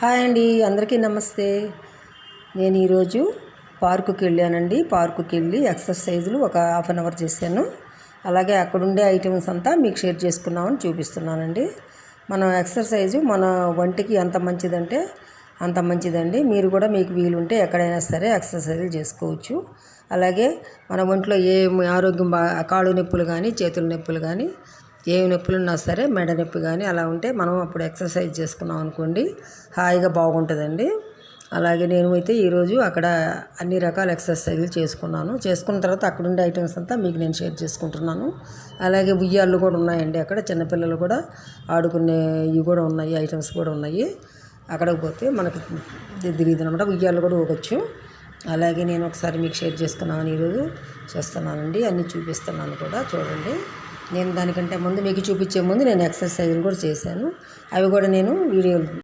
Hi అండి, అందరికీ నమస్తే. నేను ఈరోజు పార్కుకి వెళ్ళానండి. పార్కుకి వెళ్ళి ఎక్సర్సైజులు ఒక హాఫ్ అన్ అవర్ చేశాను. అలాగే అక్కడుండే ఐటమ్స్ అంతా మీకు షేర్ చేసుకున్నామని చూపిస్తున్నానండి. మనం ఎక్సర్సైజు మన ఒంటికి ఎంత మంచిదంటే అంత మంచిదండి. మీరు కూడా మీకు వీలుంటే ఎక్కడైనా సరే ఎక్సర్సైజులు చేసుకోవచ్చు. అలాగే మన ఒంట్లో ఏ ఆరోగ్యం కాళ్ళు నొప్పులు కానీ, చేతుల నొప్పులు కానీ, ఏమి నొప్పులు ఉన్నా సరే, మెడ నొప్పి కానీ అలా ఉంటే మనం అప్పుడు ఎక్సర్సైజ్ చేసుకున్నాం అనుకోండి, హాయిగా బాగుంటుందండి. అలాగే నేను అయితే ఈరోజు అక్కడ అన్ని రకాల ఎక్సర్సైజులు చేసుకున్న తర్వాత అక్కడ ఉండే ఐటమ్స్ అంతా మీకు నేను షేర్ చేసుకుంటున్నాను. అలాగే ఉయ్యాళ్ళు కూడా ఉన్నాయండి. అక్కడ చిన్నపిల్లలు కూడా ఆడుకునే ఇవి కూడా ఉన్నాయి, ఐటమ్స్ కూడా ఉన్నాయి. అక్కడికి పోతే మనకు తెలియదు అనమాట, ఉయ్యాళ్ళు కూడా ఊగొచ్చు. అలాగే నేను ఒకసారి మీకు షేర్ చేసుకున్నాను, ఈరోజు చేస్తున్నానండి, అన్నీ చూపిస్తున్నాను కూడా చూడండి. నేను దానికంటే ముందు మీకు చూపించే ముందు నేను ఎక్సర్సైజులు కూడా చేశాను, అవి కూడా నేను వీడియో